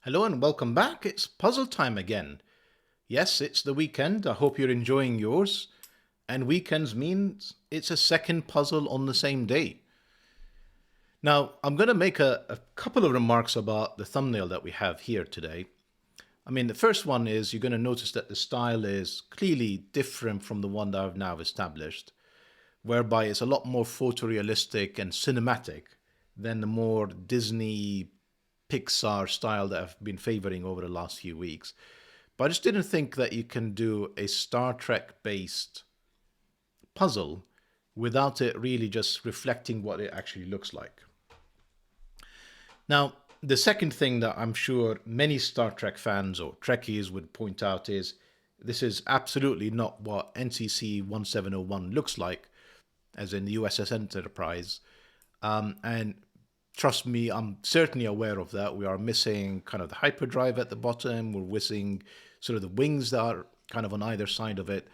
Hello and welcome back. It's puzzle time again. Yes, it's the weekend. I hope you're enjoying yours. And weekends means it's a second puzzle on the same day. Now, I'm going to make a couple of remarks about the thumbnail that we have here today. I mean, the first one is you're going to notice that the style is clearly different from the one that I've now established, whereby it's a lot more photorealistic and cinematic than the more Disney Pixar style that I've been favoring over the last few weeks. But I just didn't think that you can do a Star Trek based puzzle without it really just reflecting what it actually looks like. Now, the second thing that I'm sure many Star Trek fans or Trekkies would point out is this is absolutely not what NCC-1701 looks like, as in the USS Enterprise. And trust me, I'm certainly aware of that. We are missing kind of the hyperdrive at the bottom. We're missing sort of the wings that are kind of on either side of it.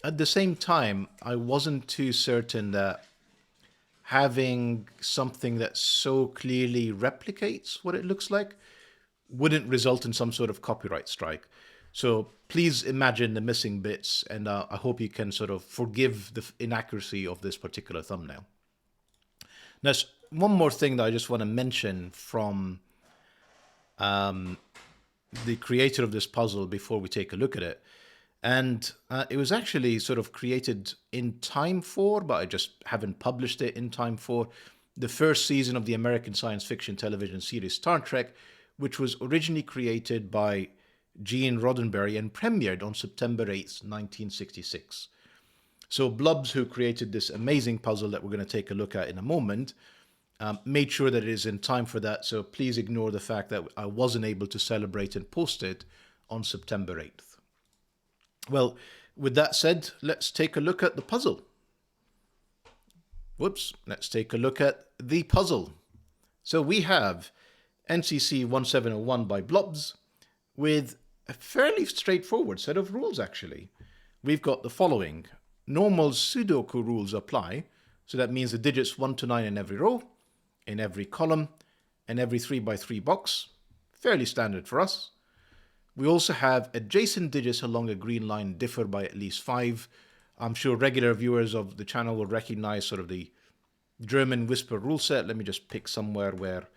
At the same time, I wasn't too certain that having something that so clearly replicates what it looks like wouldn't result in some sort of copyright strike. So please imagine the missing bits, and I hope you can sort of forgive the inaccuracy of this particular thumbnail. Now, one more thing that I just want to mention from the creator of this puzzle before we take a look at it. And it was actually sort of created in time for, but I just haven't published it in time for, the first season of the American science fiction television series Star Trek, which was originally created by Gene Roddenberry and premiered on September 8th, 1966. So Blobz, who created this amazing puzzle that we're going to take a look at in a moment, made sure that it is in time for that. So please ignore the fact that I wasn't able to celebrate and post it on September 8th. Well, with that said, let's take a look at the puzzle. Let's take a look at the puzzle. So we have NCC-1701 by Blobz with a fairly straightforward set of rules, actually. We've got the following. Normal Sudoku rules apply. So that means the digits 1 to 9 in every row, in every column, and every 3x3 box. Fairly standard for us. We also have adjacent digits along a green line differ by at least 5. I'm sure regular viewers of the channel will recognize sort of the German whisper rule set. Let me just pick somewhere where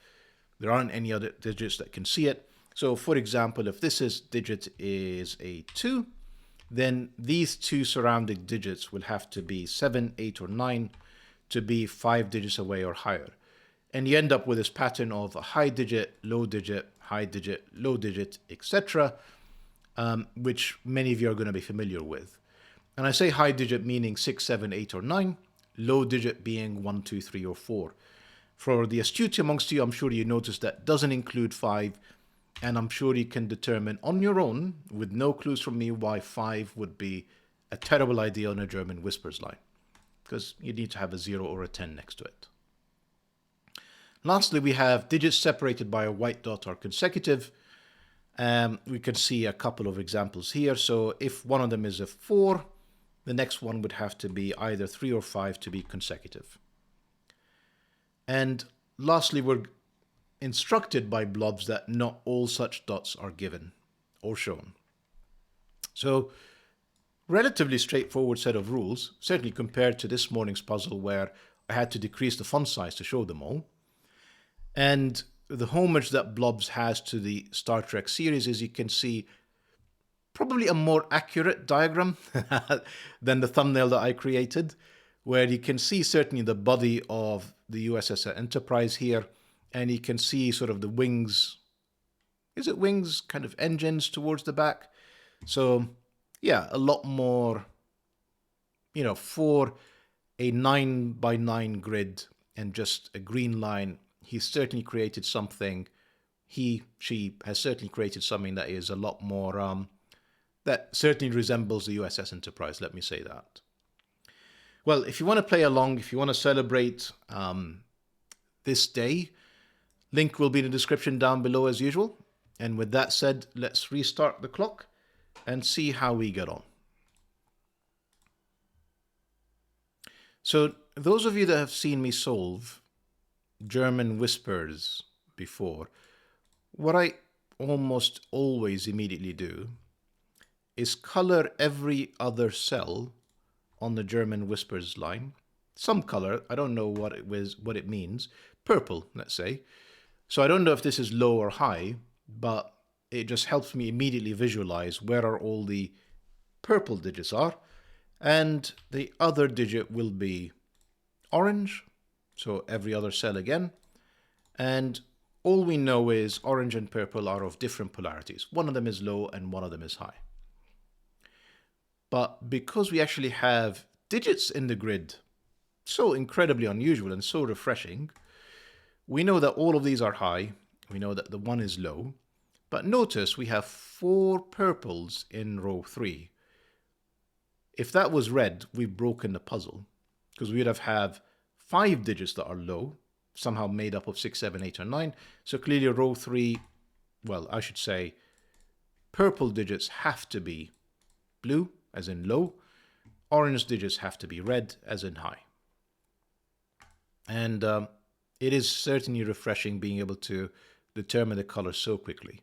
there aren't any other digits that can see it. So for example, if this digit is a 2, then these two surrounding digits will have to be 7, 8, or 9 to be 5 digits away or higher. And you end up with this pattern of a high digit, low digit, high digit, low digit, etc., which many of you are going to be familiar with. And I say high digit meaning 6, 7, 8, or 9, low digit being 1, 2, 3, or 4. For the astute amongst you, I'm sure you noticed that doesn't include 5, and I'm sure you can determine on your own, with no clues from me, why 5 would be a terrible idea on a German whispers line, because you need to have a 0 or a 10 next to it. Lastly, we have digits separated by a white dot are consecutive. We can see a couple of examples here. So if one of them is a 4, the next one would have to be either 3 or 5 to be consecutive. And lastly, we're instructed by Blobz that not all such dots are given or shown. So relatively straightforward set of rules, certainly compared to this morning's puzzle where I had to decrease the font size to show them all. And the homage that Blobz has to the Star Trek series is you can see probably a more accurate diagram than the thumbnail that I created, where you can see certainly the body of the USS Enterprise here, and you can see sort of the wings. Is it wings? Kind of engines towards the back. So yeah, a lot more, for a 9x9 grid and just a green line. He's certainly created something, she has certainly created something that is a lot more, that certainly resembles the USS Enterprise, let me say that. Well, if you want to play along, if you want to celebrate this day, link will be in the description down below as usual. And with that said, let's restart the clock and see how we get on. So those of you that have seen me solve German whispers before, what I almost always immediately do is color every other cell on the German whispers line. Some color, I don't know what it means. Purple, let's say. So I don't know if this is low or high, but it just helps me immediately visualize where are all the purple digits are. And the other digit will be orange, so every other cell again. And all we know is orange and purple are of different polarities. One of them is low and one of them is high. But because we actually have digits in the grid, so incredibly unusual and so refreshing, we know that all of these are high. We know that the one is low. But notice we have 4 purples in row 3. If that was red, we've broken the puzzle, because we'd have 5 digits that are low, somehow made up of 6, 7, 8, or 9. So clearly row 3, well, I should say purple digits have to be blue, as in low. Orange digits have to be red, as in high. And it is certainly refreshing being able to determine the color so quickly.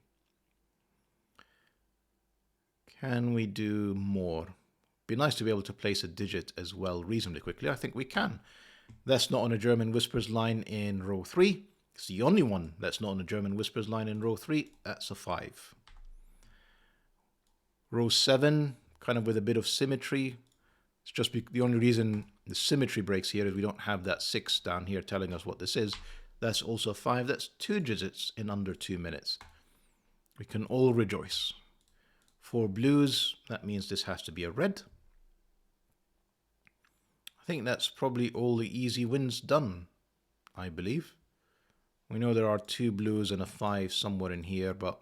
Can we do more? Be nice to be able to place a digit as well reasonably quickly. I think we can. That's not on a German whispers line in row 3. It's the only one that's not on a German whispers line in row 3. That's a 5. Row 7, kind of with a bit of symmetry. It's just the only reason the symmetry breaks here is we don't have that 6 down here telling us what this is. That's also 5. That's 2 digits in under 2 minutes. We can all rejoice. For blues, that means this has to be a red. I think that's probably all the easy wins done, I believe. We know there are 2 blues and a 5 somewhere in here, but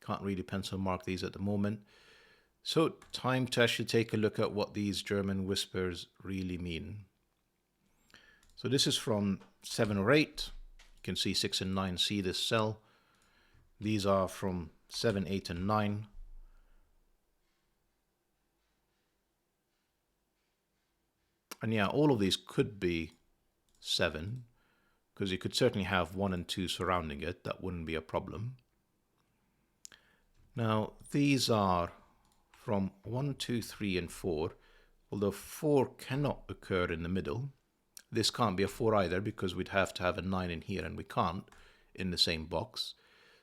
can't really pencil mark these at the moment. So time to actually take a look at what these German whispers really mean. So this is from 7 or 8. You can see 6 and 9 see this cell. These are from 7, 8, and 9. And yeah, all of these could be 7, because you could certainly have 1 and 2 surrounding it. That wouldn't be a problem. Now, these are from 1, 2, 3, and 4, although 4 cannot occur in the middle. This can't be a 4 either, because we'd have to have a 9 in here, and we can't in the same box.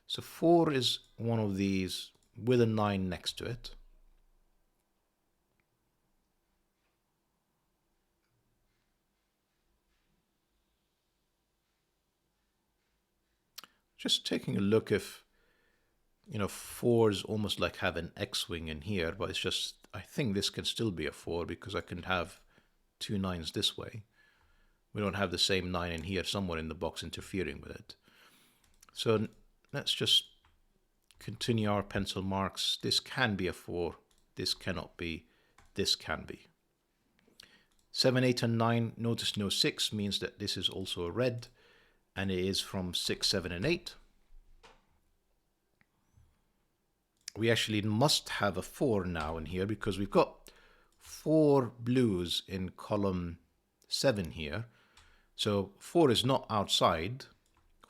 So 4 is one of these with a 9 next to it. Just taking a look if, 4s almost like have an X-wing in here, but it's just, I think this can still be a 4 because I can have 2 9s this way. We don't have the same 9 in here somewhere in the box interfering with it. So let's just continue our pencil marks. This can be a 4, this cannot be, this can be. 7, 8, and 9, notice no 6 means that this is also a red, and it is from 6, 7, and 8. We actually must have a 4 now in here because we've got 4 blues in column 7 here. So 4 is not outside.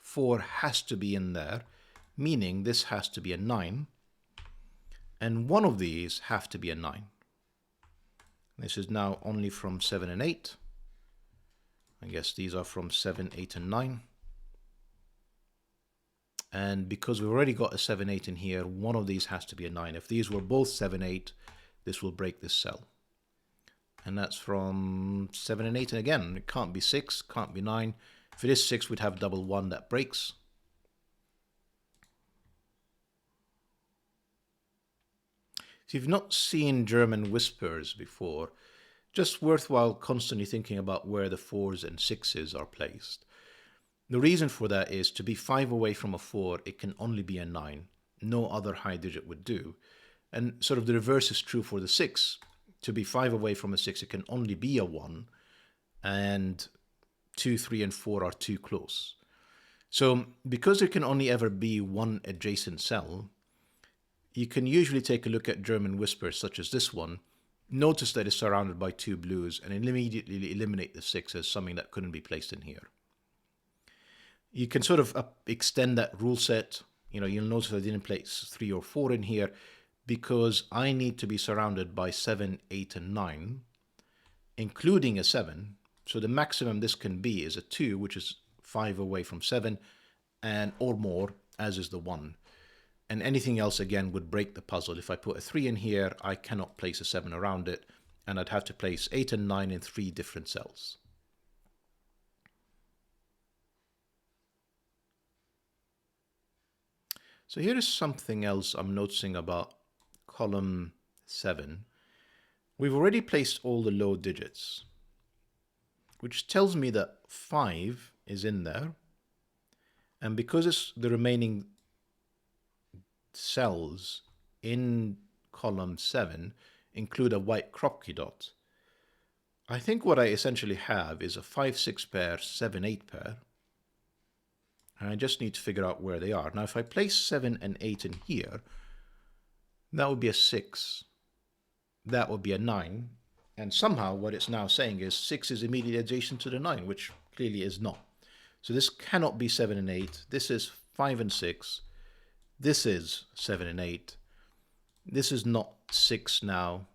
4 has to be in there, meaning this has to be a 9. And one of these have to be a 9. This is now only from 7 and 8. I guess these are from 7, 8, and 9. And because we've already got a 7, 8 in here, one of these has to be a 9. If these were both 7, 8, this will break this cell. And that's from 7 and 8. And again, it can't be 6, can't be 9. If it is 6, we'd have double 1 that breaks. If you've not seen German whispers before, just worthwhile constantly thinking about where the 4s and 6s are placed. The reason for that is to be 5 away from a 4, it can only be a 9. No other high digit would do. And sort of the reverse is true for the 6. To be 5 away from a 6, it can only be a 1. And 2, 3, and 4 are too close. So because there can only ever be one adjacent cell, you can usually take a look at German whispers such as this one, notice that it's surrounded by 2 blues, and immediately eliminate the 6 as something that couldn't be placed in here. You can sort of extend that rule set you'll notice I didn't place 3 or 4 in here because I need to be surrounded by 7, 8, and 9, including a 7. So the maximum this can be is a 2, which is 5 away from 7, and or more, as is the 1. And anything else, again, would break the puzzle. If I put a 3 in here, I cannot place a 7 around it, and I'd have to place 8 and 9 in 3 different cells. So here is something else I'm noticing about column 7. We've already placed all the low digits, which tells me that 5 is in there. And because it's the remaining cells in column 7 include a white crop key dot, I think what I essentially have is a 5, 6 pair, 7, 8 pair. And I just need to figure out where they are. Now, if I place 7 and 8 in here, that would be a 6. That would be a 9. And somehow what it's now saying is 6 is immediately adjacent to the 9, which clearly is not. So this cannot be 7 and 8. This is 5 and 6. This is 7 and 8. This is not 6 now.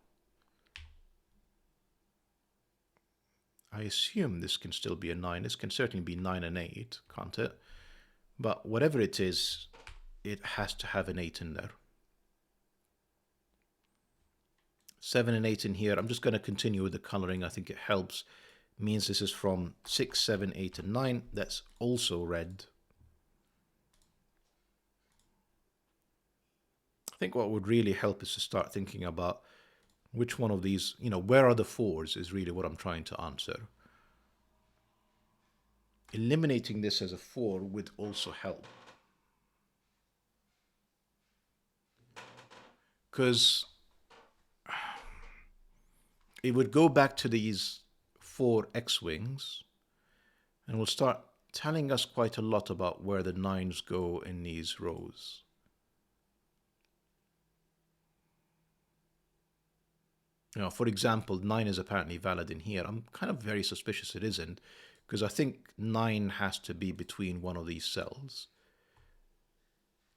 I assume this can still be a 9. This can certainly be 9 and 8, can't it? But whatever it is, it has to have an 8 in there. 7 and 8 in here. I'm just going to continue with the coloring. I think it helps. It means this is from 6, 7, 8, and 9. That's also red. I think what would really help is to start thinking about which one of these, where are the 4s is really what I'm trying to answer. Eliminating this as a 4 would also help. Because it would go back to these 4 X-wings and will start telling us quite a lot about where the 9s go in these rows. For example, 9 is apparently valid in here. I'm kind of very suspicious it isn't, because I think 9 has to be between one of these cells.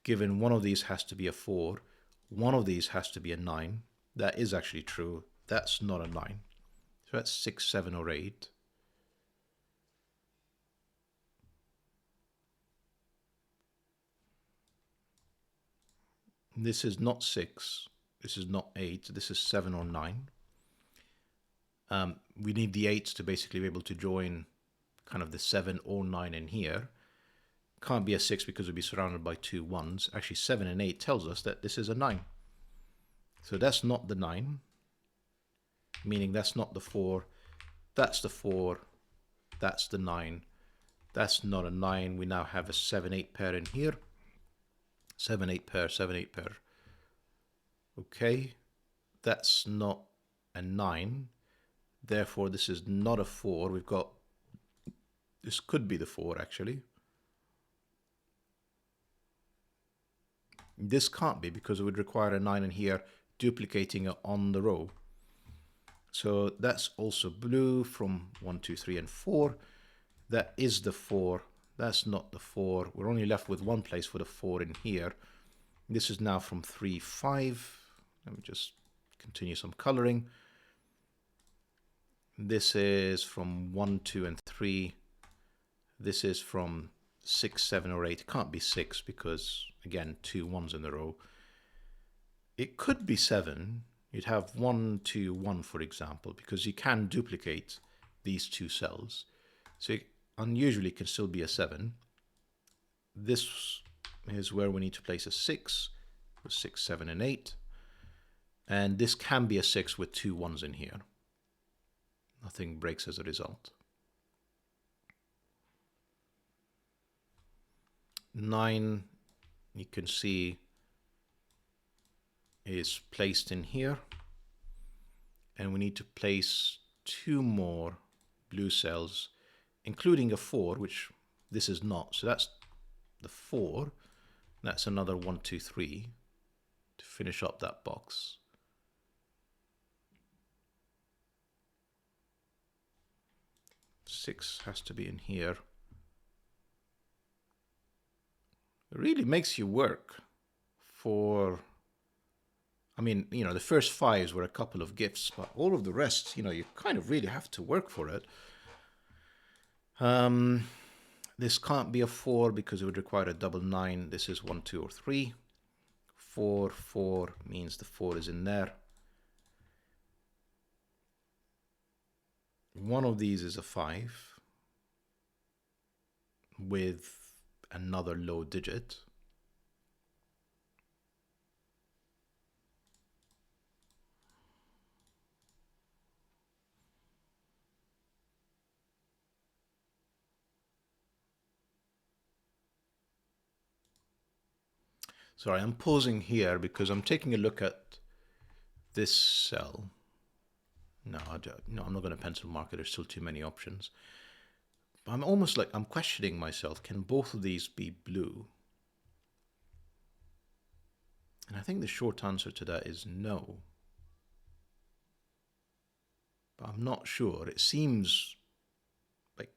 Given one of these has to be a 4, one of these has to be a 9. That is actually true. That's not a 9. So that's 6, 7, or 8. This is not 6. This is not 8. This is 7 or 9. We need the 8s to basically be able to join kind of the 7 or 9 in here. Can't be a 6 because we'll be surrounded by 2 1s. Actually, 7 and 8 tells us that this is a 9. So that's not the 9, meaning that's not the 4. That's the 4. That's the 9. That's not a 9. We now have a 7, 8 pair in here. 7, 8 pair, 7, 8 pair. Okay, that's not a 9. Therefore, this is not a 4. We've got, this could be the 4 actually. This can't be because it would require a 9 in here, duplicating it on the row. So that's also blue from 1, 2, 3, and 4. That is the 4. That's not the 4. We're only left with one place for the 4 in here. This is now from 3, 5. Let me just continue some coloring. This is from 1, 2, and 3. This is from 6, 7, or 8. It can't be 6 because, again, 2 1s in a row. It could be 7. You'd have 1, 2, 1, for example, because you can duplicate these 2 cells. So it unusually can still be a 7. This is where we need to place a 6, with 6, 7, and 8. And this can be a 6 with 2 1s in here. Nothing breaks as a result. 9, you can see, is placed in here. And we need to place 2 more blue cells, including a 4, which this is not. So that's the 4. That's another 1, 2, 3 to finish up that box. Six has to be in here. really makes you work for, I mean, you know, the first 5s were a couple of gifts, but all of the rest, you know, you kind of really have to work for it. This can't be a 4 because it would require a double 9. This is 1, 2, or 3. 4, 4 means the 4 is in there. One of these is a 5 with another low digit. Sorry, I'm pausing here because I'm taking a look at this cell. No, I'm not going to pencil mark it. There's still too many options. But I'm almost like I'm questioning myself. Can both of these be blue? And I think the short answer to that is no. But I'm not sure. It seems like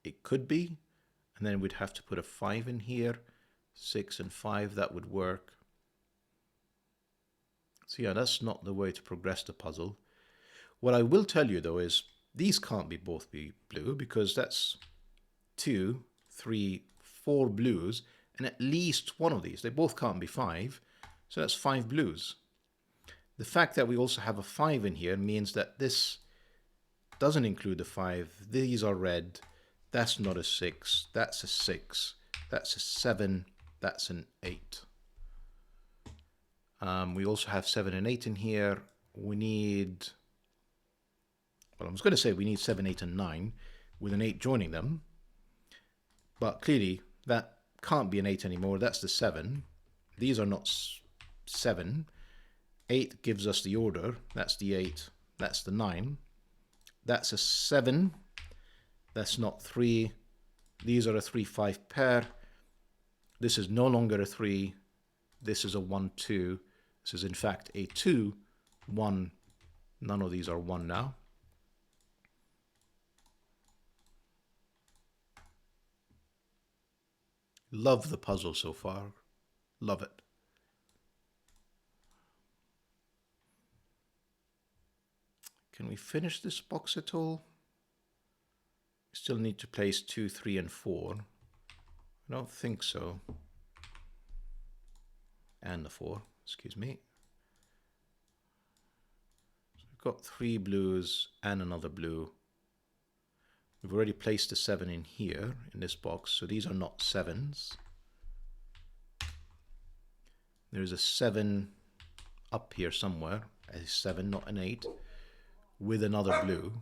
it could be. And then we'd have to put a 5 in here. 6 and 5, that would work. So yeah, that's not the way to progress the puzzle. What I will tell you though is these can't both be blue because that's 2, 3, 4 blues and at least one of these. They both can't be 5, so that's 5 blues. The fact that we also have a 5 in here means that this doesn't include the 5. These are red. That's not a 6. That's a 6. That's a 7. That's an 8. We also have 7 and 8 in here. We need, well, I was going to say we need 7, 8, and 9 with an 8 joining them. But clearly that can't be an 8 anymore. That's the 7. These are not 7. 8 gives us the order. That's the 8. That's the 9. That's a 7. That's not 3. These are a 3, 5 pair. This is no longer a 3. This is a 1, 2. This is in fact a 2, 1. None of these are 1 now. Love the puzzle so far. Love it. Can we finish this box at all? We still need to place 2, 3, and 4. I don't think so. And the 4, excuse me. So we've got 3 blues and another blue. We've already placed a 7 in here in this box, so these are not 7s. There's a 7 up here somewhere, a 7, not an 8, with another blue.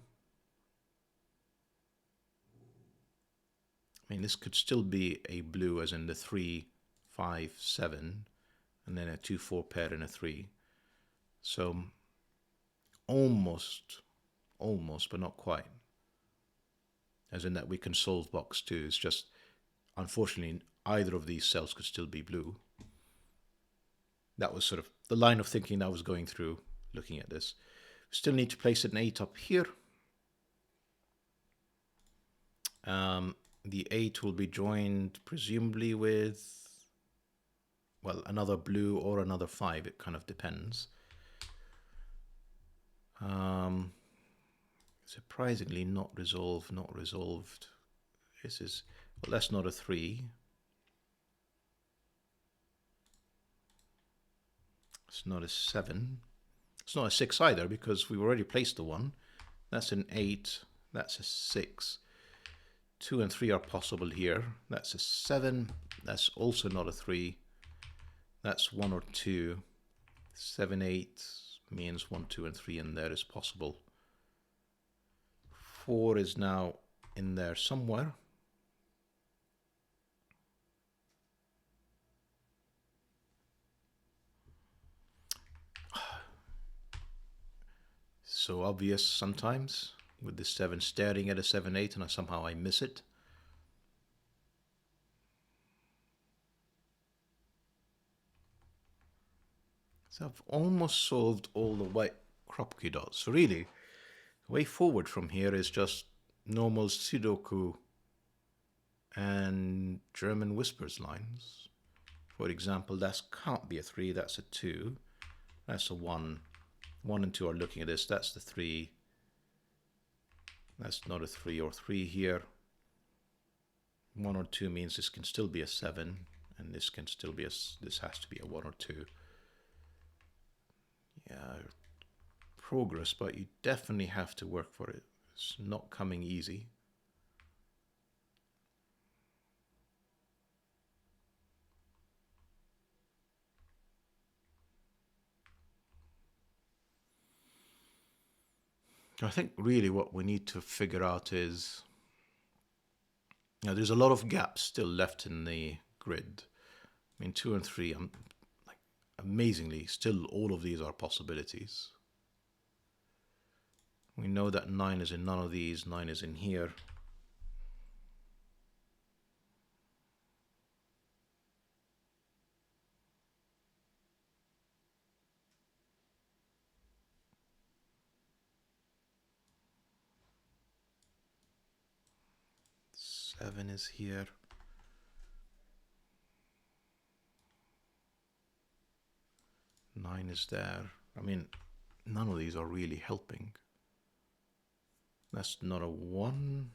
I mean, this could still be a blue as in the 3, 5, 7, and then a 2, 4 pair and a 3. So almost, but not quite. As in that we can solve box 2. It's just, unfortunately, either of these cells could still be blue. That was sort of the line of thinking that I was going through looking at this. We still need to place an 8 up here. The 8 will be joined presumably with, well, another blue or another 5. It kind of depends. Surprisingly not resolved. This is, well, that's not a 3. It's not a 7. It's not a 6 either because we've already placed the 1. That's an 8. That's a 6. 2 and 3 are possible here. That's a 7. That's also not a 3. That's 1 or 2. 7, 8 means 1, 2, and 3 in there is possible. 4 is now in there somewhere. So obvious sometimes with this 7 staring at a 7, 8 and somehow I miss it. So I've almost solved all the white Kropke dots. So really, the way forward from here is just normal Sudoku and German whispers lines. For example, that can't be a 3, that's a 2. That's a 1. 1 and 2 are looking at this, that's the 3. That's not a 3 or 3 here. 1 or 2 means this can still be a 7, and this can still be this has to be a 1 or 2. Yeah, progress, but you definitely have to work for it. It's not coming easy. I think really what we need to figure out is, there's a lot of gaps still left in the grid. I mean, 2 and 3, like, amazingly, still all of these are possibilities. We know that 9 is in none of these, 9 is in here. Seven is here. Nine is there. I mean, none of these are really helping. That's not a 1.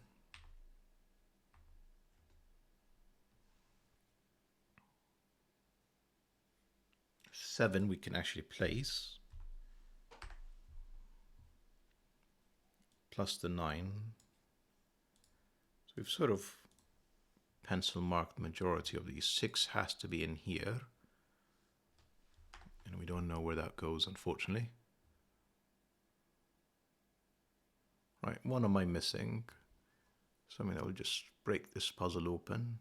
Seven we can actually place. Plus the 9. So we've sort of pencil marked the majority of these. 6 has to be in here. And we don't know where that goes, unfortunately. Right, one am I missing? So I mean, I'll just break this puzzle open.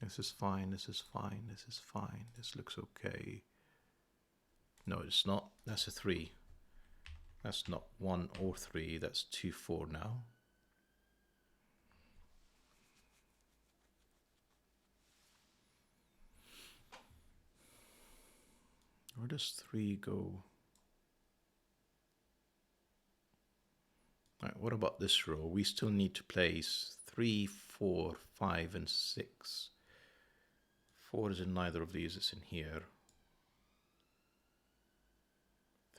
This is fine, this is fine, this is fine. This looks okay. No, it's not. That's a 3. That's not 1 or 3. That's 2, 4 now. Where does 3 go? Right, what about this row? We still need to place 3, 4, 5, and 6. 4 is in neither of these, it's in here.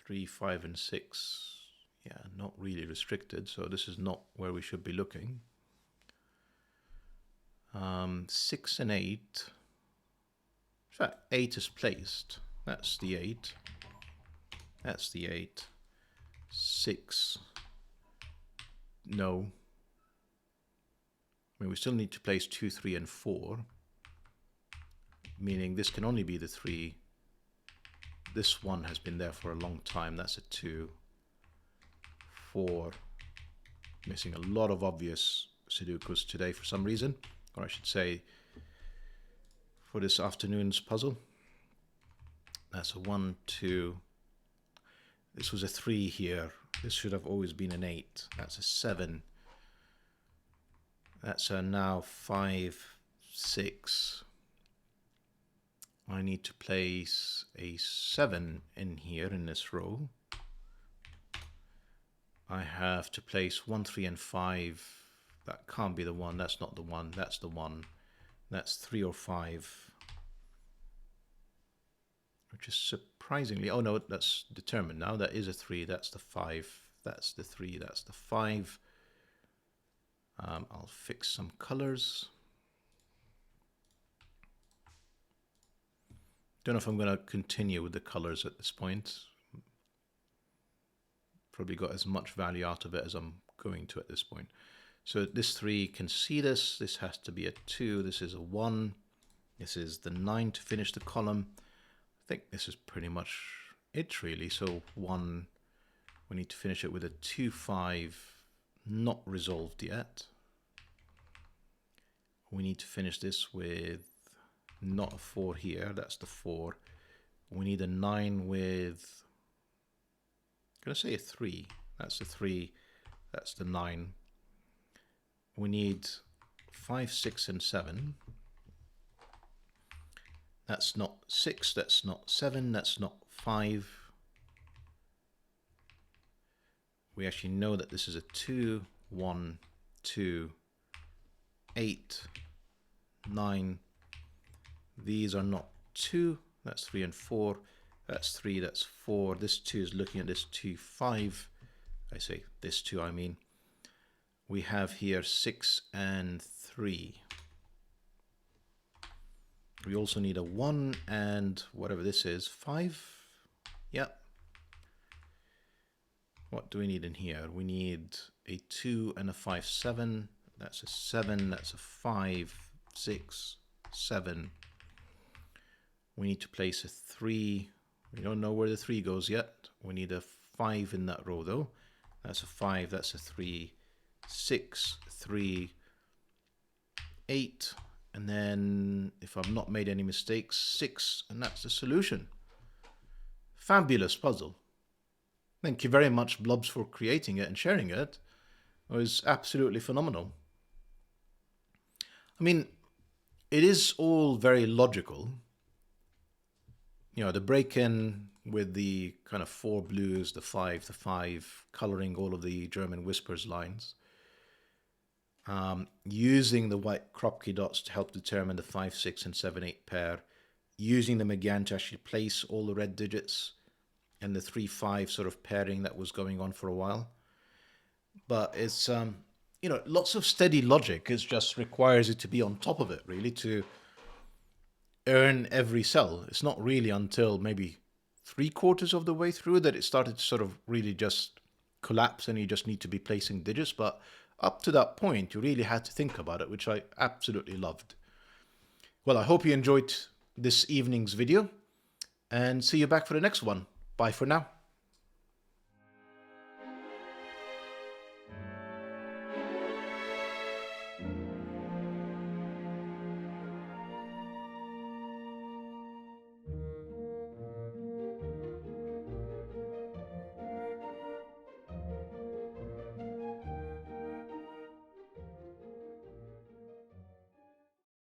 3, 5, and 6. Yeah, not really restricted, so this is not where we should be looking. 6 and 8. In fact, 8 is placed. That's the 8. That's the 8. 6. No. I mean, we still need to place 2, 3, and 4. Meaning this can only be the 3. This 1 has been there for a long time. That's a 2. 4. Missing a lot of obvious Sudokus today for some reason. Or I should say, for this afternoon's puzzle. That's a 1, 2. This was a 3 here. This should have always been an 8. That's a 7. That's a now 5, 6. I need to place a 7 in here in this row. I have to place 1, 3, and 5. That can't be the 1. That's not the 1. That's the 1. That's 3 or 5. Which is surprisingly, oh no, that's determined now. That is a 3, that's the 5, that's the 3, that's the 5. I'll fix some colors. Don't know if I'm going to continue with the colors at this point. Probably got as much value out of it as I'm going to at this point. So this 3 can see this. This has to be a 2. This is a 1. This is the 9 to finish the column. I think this is pretty much it really. So 1, we need to finish it with a 2, 5, not resolved yet. We need to finish this with not a 4 here, that's the 4. We need a 9 with, I'm going to say a 3. That's the 3, that's the 9. We need 5, 6, and 7. That's not 6, that's not 7, that's not 5. We actually know that this is a 2, 1, 2, 8, 9, These are not 2. That's 3 and 4. That's 3, that's 4. This 2 is looking at this 2, 5. I say this 2, I mean. We have here 6 and 3. We also need a 1 and whatever this is, 5. Yep. What do we need in here? We need a 2 and a 5, 7. That's a 7, that's a 5, 6, 7. We need to place a 3. We don't know where the 3 goes yet. We need a 5 in that row though. That's a 5, that's a 3, 6, 3, 8. And then, if I've not made any mistakes, 6, and that's the solution. Fabulous puzzle. Thank you very much, Blobz, for creating it and sharing it. It was absolutely phenomenal. I mean, it is all very logical. You know, the break-in with the kind of 4 blues, the 5, coloring all of the German whispers lines. Using the white crop key dots to help determine the 5, 6, and 7, 8 pair. Using them again to actually place all the red digits and the 3, 5 sort of pairing that was going on for a while. But it's, you know, lots of steady logic. It just requires you to be on top of it, really, to earn every cell. It's not really until maybe 3/4 of the way through that it started to sort of really just collapse and you just need to be placing digits. But up to that point, you really had to think about it, which I absolutely loved. Well, I hope you enjoyed this evening's video and see you back for the next one. Bye for now.